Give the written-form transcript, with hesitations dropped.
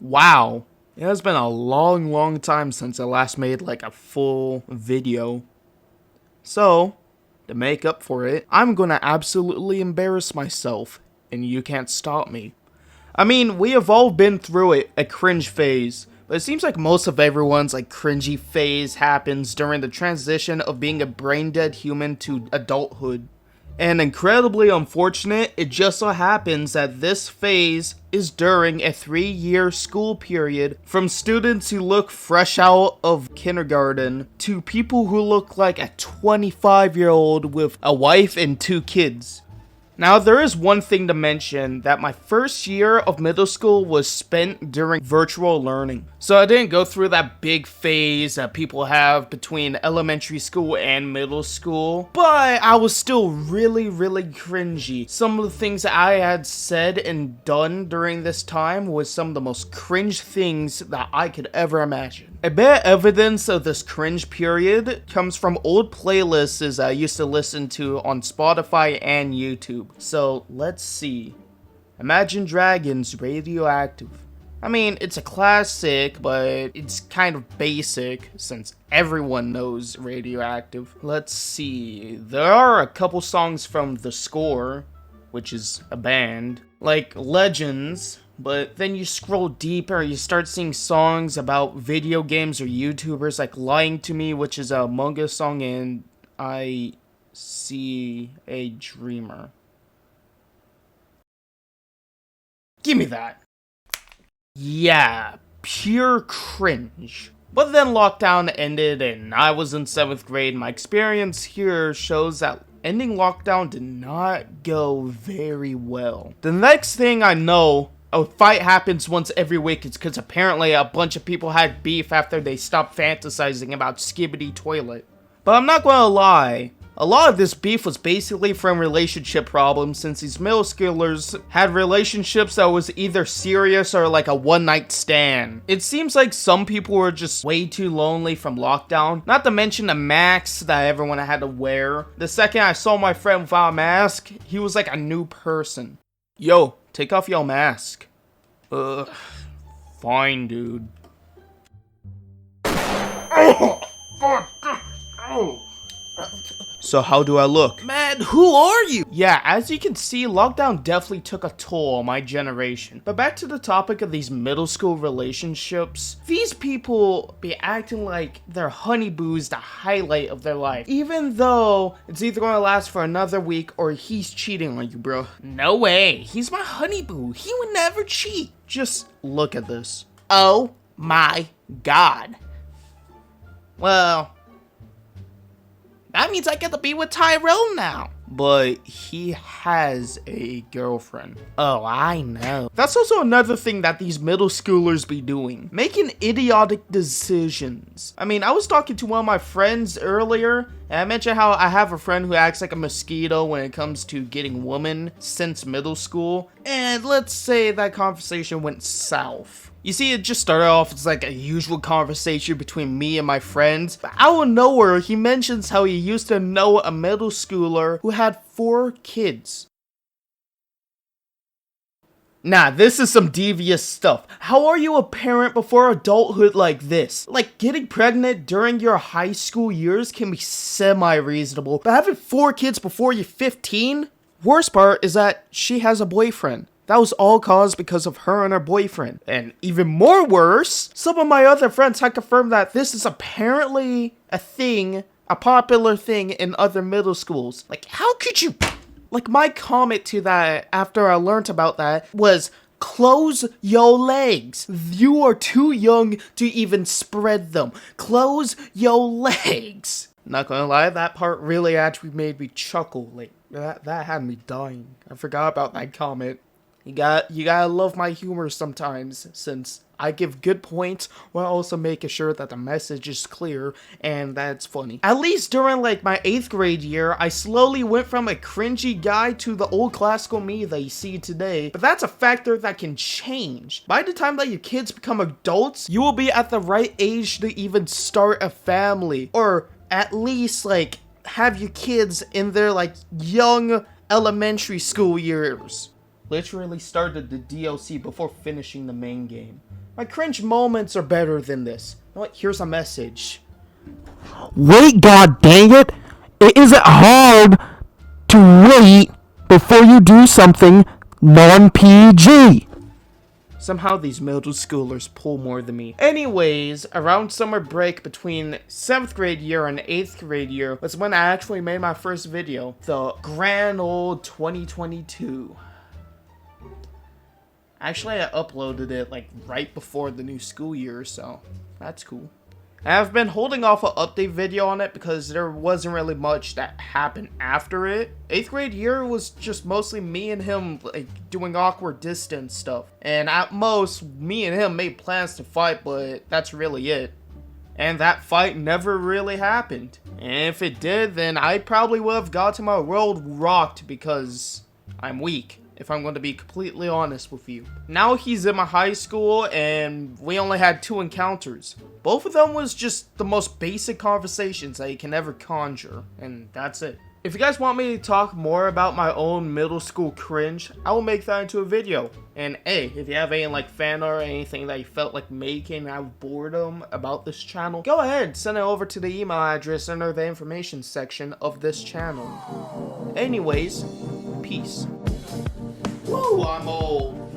Wow. It has been a long time since I last made like a full video. So, to make up for it, I'm gonna absolutely embarrass myself, and you can't stop me. I mean, we have all been through it, a cringe phase, but it seems like most of everyone's like cringy phase happens during the transition of being a brain dead human to adulthood. And incredibly unfortunate, it just so happens that this phase is during a 3-year school period from students who look fresh out of kindergarten to people who look like a 25-year-old with a wife and 2 kids. Now, there is one thing to mention, that my first year of middle school was spent during virtual learning. So I didn't go through that big phase that people have between elementary school and middle school, but I was still really cringy. Some of the things that I had said and done during this time was some of the most cringe things that I could ever imagine. A bit of evidence of this cringe period comes from old playlists I used to listen to on Spotify and YouTube. So, let's see. Imagine Dragons Radioactive. I mean, it's a classic, but it's kind of basic since everyone knows Radioactive. Let's see. There are a couple songs from The Score, which is a band, like Legends, but then you scroll deeper, you start seeing songs about video games or YouTubers like Lying to Me, which is a Among Us song, and I See a Dreamer. Give me that. Yeah, pure cringe. But then lockdown ended and I was in 7th grade. My experience here shows that ending lockdown did not go very well. The next thing I know, a fight happens once every week. It's because apparently a bunch of people had beef after they stopped fantasizing about Skibidi Toilet. But I'm not gonna lie, a lot of this beef was basically from relationship problems, since these middle schoolers had relationships that was either serious or like a one-night stand. It seems like some people were just way too lonely from lockdown, not to mention the masks that everyone had to wear. The second I saw my friend without a mask, he was like a new person. Yo, take off your mask. Fine, dude. So how do I look? Man, who are you? Yeah, as you can see, lockdown definitely took a toll on my generation. But back to the topic of these middle school relationships. These people be acting like their honeyboo's the highlight of their life, even though it's either gonna last for another week or he's cheating on you, bro. No way, he's my honeyboo. He would never cheat. Just look at this. Oh my god. Well, that means I get to be with Tyrell now. But he has a girlfriend. Oh, I know. That's also another thing that these middle schoolers be doing. Making idiotic decisions. I mean, I was talking to one of my friends earlier, and I mentioned how I have a friend who acts like a mosquito when it comes to getting women since middle school. And let's say that conversation went south. You see, it just started off as like a usual conversation between me and my friends, but out of nowhere, he mentions how he used to know a middle schooler who had 4 kids. Nah, this is some devious stuff. How are you a parent before adulthood like this? Like, getting pregnant during your high school years can be semi-reasonable, but having 4 kids before you're 15? Worst part is that she has a boyfriend. That was all caused because of her and her boyfriend. And even more worse, some of my other friends have confirmed that this is apparently a thing, a popular thing in other middle schools. Like, how could you... Like, my comment to that after I learned about that was, close your legs. You are too young to even spread them. Close your legs. Not gonna lie, that part really actually made me chuckle. Like, that had me dying. I forgot about that comment. You gotta love my humor sometimes, since I give good points while also making sure that the message is clear and that it's funny. At least during like my 8th grade year, I slowly went from a cringy guy to the old classical me that you see today, but that's a factor that can change. By the time that your kids become adults, you will be at the right age to even start a family, or at least like have your kids in their like young elementary school years. Literally started the DLC before finishing the main game. My cringe moments are better than this. You know what? Here's a message. Wait, god dang it! It isn't hard to wait before you do something non-PG. Somehow these middle schoolers pull more than me. Anyways, around summer break between 7th grade year and 8th grade year was when I actually made my first video. The grand old 2022. Actually, I uploaded it like right before the new school year, so that's cool. I've been holding off an update video on it because there wasn't really much that happened after it. 8th grade year was just mostly me and him like doing awkward distance stuff. And at most, me and him made plans to fight, but that's really it. And that fight never really happened. And if it did, then I probably would have gotten my world rocked because I'm weak. If I'm going to be completely honest with you. Now he's in my high school and we only had 2 encounters. Both of them was just the most basic conversations that you can ever conjure, and that's it. If you guys want me to talk more about my own middle school cringe, I will make that into a video. And hey, if you have any like fan art or anything that you felt like making out of boredom about this channel, go ahead, send it over to the email address under the information section of this channel. Anyways, peace. Woo, I'm old.